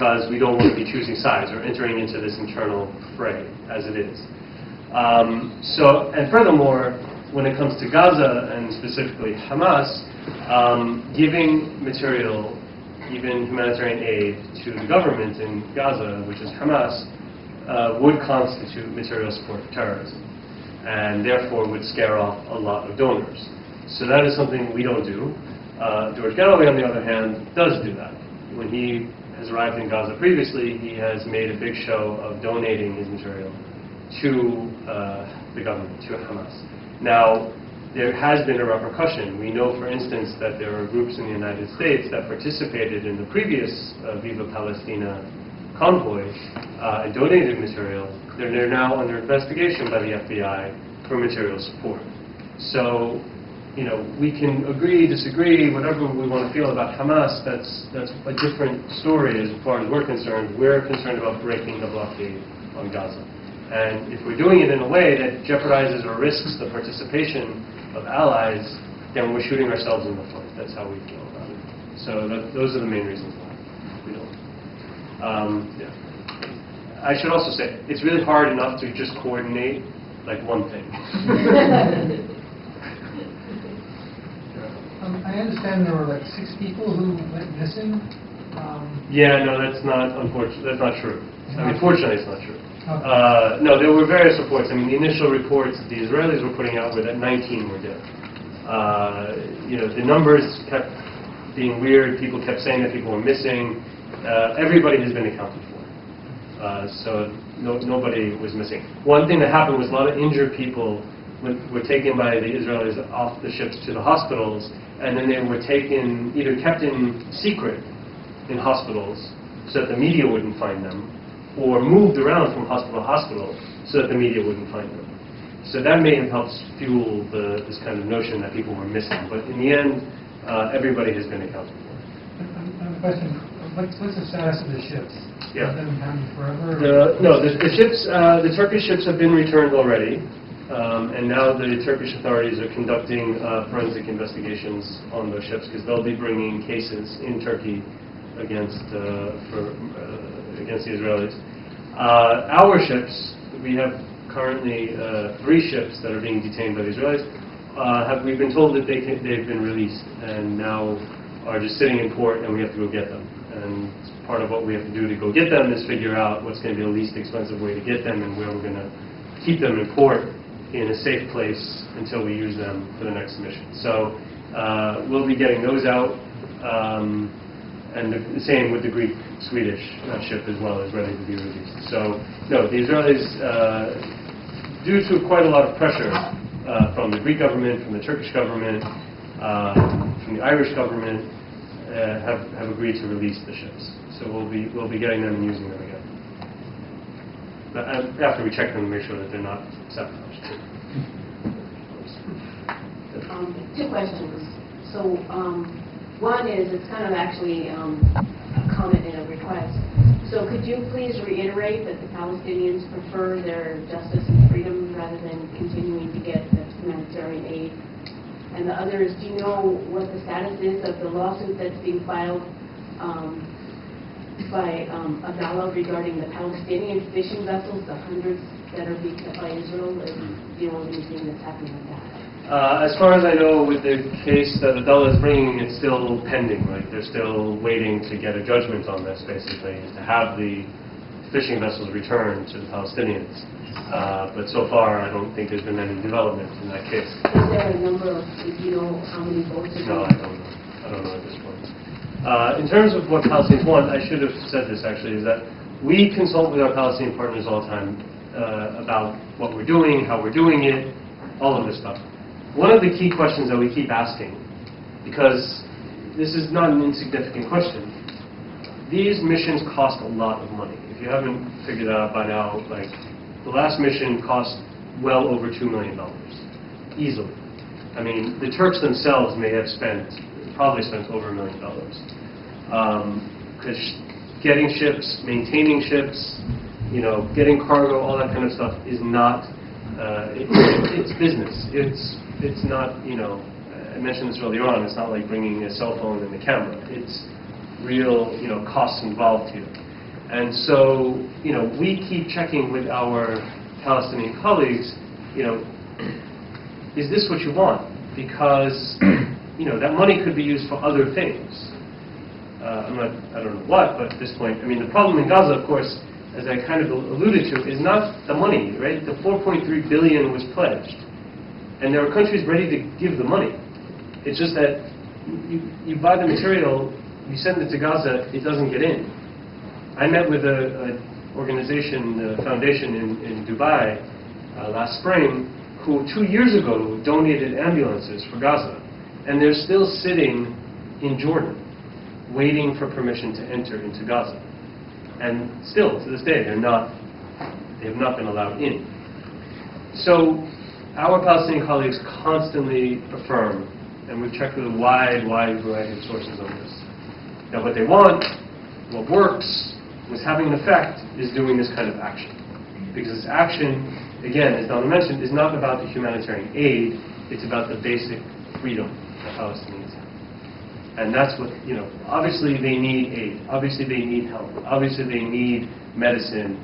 because we don't want to be choosing sides or entering into this internal fray as it is. And furthermore, when it comes to Gaza and specifically Hamas, giving material, even humanitarian aid to the government in Gaza, which is Hamas, would constitute material support for terrorism, and therefore would scare off a lot of donors. So that is something we don't do. George Galloway, on the other hand, does do that. When he has arrived in Gaza previously, he has made a big show of donating his material to the government, to Hamas. Now, there has been a repercussion. We know, for instance, that there are groups in the United States that participated in the previous Viva Palestina convoy and donated material. They're now under investigation by the FBI for material support. So, you know, we can agree, disagree, whatever we want to feel about Hamas. That's a different story as far as we're concerned. We're concerned about breaking the blockade on Gaza. And if we're doing it in a way that jeopardizes or risks the participation of allies, then we're shooting ourselves in the foot. That's how we feel about it. So those are the main reasons why we don't. Yeah. I should also say, it's really hard enough to just coordinate like one thing. I understand there were like 6 people who went missing. Yeah, no, that's not unfortunate. That's not true. I mean, fortunately, it's not true. No, there were various reports. I mean, the initial reports the Israelis were putting out were that 19 were dead. You know, the numbers kept being weird. People kept saying that people were missing. Everybody has been accounted for. So nobody was missing. One thing that happened was a lot of injured people were taken by the Israelis off the ships to the hospitals, and then they were taken, either kept in secret in hospitals so that the media wouldn't find them, or moved around from hospital to hospital so that the media wouldn't find them. So that may have helped fuel this kind of notion that people were missing. But in the end, everybody has been accounted for. I have a question. What's the status of the ships? Yeah. Have them accounted forever? No, the ships, the Turkish ships have been returned already. And now the Turkish authorities are conducting forensic investigations on those ships because they'll be bringing cases in Turkey against the Israelis. Our ships, we have currently 3 ships that are being detained by the Israelis. We've been told that they've been released and now are just sitting in port, and we have to go get them. And part of what we have to do to go get them is figure out what's going to be the least expensive way to get them and where we're going to keep them in port in a safe place until we use them for the next mission. So we'll be getting those out, and the same with the Greek-Swedish ship as well is ready to be released. So no, the Israelis, due to quite a lot of pressure from the Greek government, from the Turkish government, from the Irish government, have agreed to release the ships. So we'll be getting them and using them again. But after we check them and make sure that they're not sabotaged. 2 questions. So one is, it's kind of actually a comment and a request. So could you please reiterate that the Palestinians prefer their justice and freedom rather than continuing to get the humanitarian aid? And the other is, do you know what the status is of the lawsuit that's being filed by Abdallah regarding the Palestinian fishing vessels, the hundreds that are being kept by Israel? Do you know anything that's happening with that? As far as I know, with the case that Abdallah is bringing, it's still pending. Right? They're still waiting to get a judgment on this, basically, to have the fishing vessels returned to the Palestinians. But so far, I don't think there's been any development in that case. Is there a number of, you know, how many boats are No, I don't know. I don't know at this point. In terms of what Palestinians want, I should have said this actually, is that we consult with our Palestinian partners all the time about what we're doing, how we're doing it, all of this stuff. One of the key questions that we keep asking, because this is not an insignificant question, these missions cost a lot of money. If you haven't figured that out by now, like the last mission cost well over $2 million, easily. I mean, the Turks themselves may have probably spent over $1 million. Because getting ships, maintaining ships, you know, getting cargo, all that kind of stuff is not, it's business. It's not, you know, I mentioned this earlier on, it's not like bringing a cell phone and a camera. It's real, you know, costs involved here. And so, we keep checking with our Palestinian colleagues, is this what you want? Because, that money could be used for other things. I don't know what, but at this point, the problem in Gaza, of course, as I kind of alluded to, is not the money, right? The 4.3 billion was pledged, and there are countries ready to give the money. It's just that you buy the material, you send it to Gaza, it doesn't get in. I met with an organization, a foundation in Dubai last spring, who 2 years ago donated ambulances for Gaza, and they're still sitting in Jordan, waiting for permission to enter into Gaza. And still, to this day, they have not been allowed in. So our Palestinian colleagues constantly affirm, and we've checked with a wide variety of sources on this, that what they want, what works, what's having an effect, is doing this kind of action. Because this action, again, as Donna mentioned, is not about the humanitarian aid, it's about the basic freedom that Palestinians have. And that's what, obviously they need aid, obviously they need help, obviously they need medicine,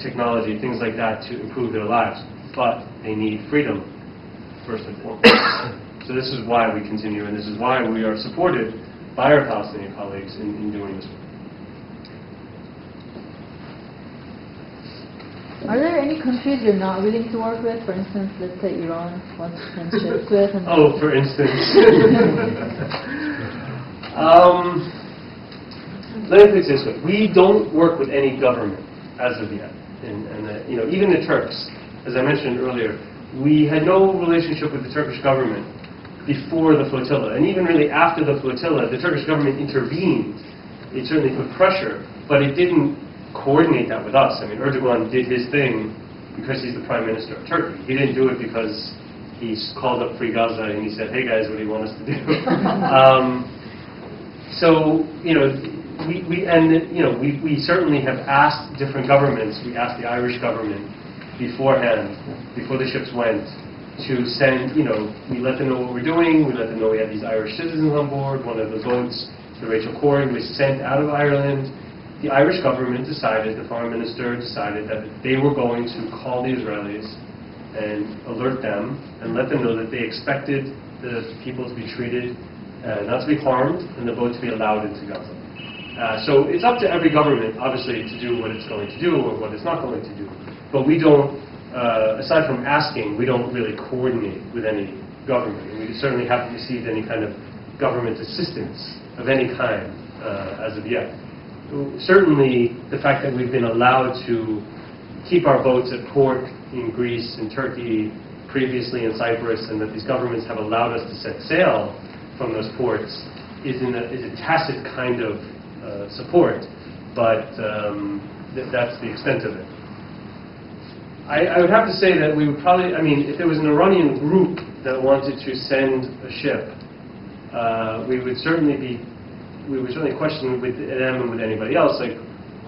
technology, things like that to improve their lives, but they need freedom, first and foremost. So this is why we continue, and this is why we are supported by our Palestinian colleagues in doing this work. Are there any countries you're not willing to work with? For instance, let's say Iran wants to send ships with. And for instance. Let me put it this way. We don't work with any government as of yet. And even the Turks, as I mentioned earlier, we had no relationship with the Turkish government before the flotilla. And even really after the flotilla, the Turkish government intervened. It certainly put pressure, but it didn't coordinate that with us. Erdogan did his thing because he's the prime minister of Turkey. He didn't do it because he called up Free Gaza and he said, hey guys, what do you want us to do? We certainly have asked different governments. We asked the Irish government beforehand, before the ships went, to send, we let them know what we're doing, we let them know we had these Irish citizens on board. One of the boats, the Rachel Corrie, was sent out of Ireland. The Irish government decided, the foreign minister decided that they were going to call the Israelis and alert them and let them know that they expected the people to be treated, not to be harmed, and the boat to be allowed into Gaza. So it's up to every government, obviously, to do what it's going to do or what it's not going to do. But we don't, aside from asking, we don't really coordinate with any government. And we certainly haven't received any kind of government assistance of any kind as of yet. Certainly, the fact that we've been allowed to keep our boats at port in Greece and Turkey, previously in Cyprus, and that these governments have allowed us to set sail from those ports is a tacit kind of support, but that's the extent of it. I would have to say that we would probably, if there was an Iranian group that wanted to send a ship, we would certainly question with them and with anybody else, like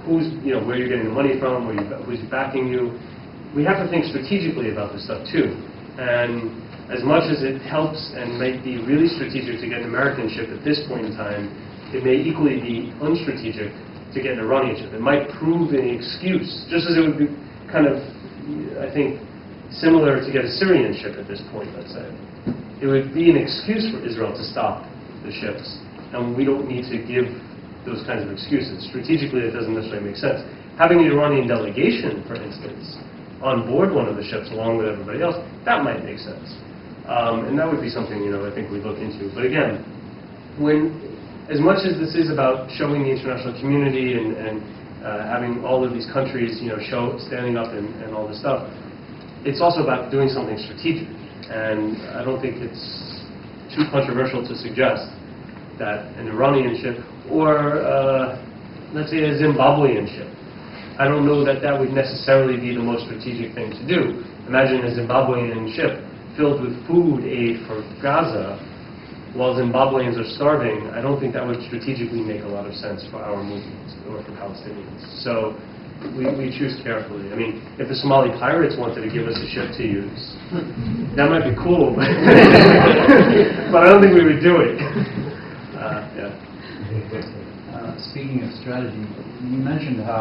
who's, where you're getting the money from, who's backing you. We have to think strategically about this stuff too. And as much as it helps and might be really strategic to get an American ship at this point in time, it may equally be unstrategic to get an Iranian ship. It might prove an excuse, just as it would be kind of, I think, similar to get a Syrian ship at this point, let's say. It would be an excuse for Israel to stop the ships, and we don't need to give those kinds of excuses. Strategically, it doesn't necessarily make sense. Having an Iranian delegation, for instance, on board one of the ships along with everybody else, that might make sense. And that would be something, I think we'd look into. But again, as much as this is about showing the international community and having all of these countries, standing up and all this stuff, it's also about doing something strategic. And I don't think it's too controversial to suggest that an Iranian ship or, let's say, a Zimbabwean ship, I don't know that that would necessarily be the most strategic thing to do. Imagine a Zimbabwean ship filled with food aid for Gaza while Zimbabweans are starving. I don't think that would strategically make a lot of sense for our movement or for Palestinians. So we choose carefully. If the Somali pirates wanted to give us a ship to use, that might be cool, but I don't think we would do it. Speaking of strategy, you mentioned how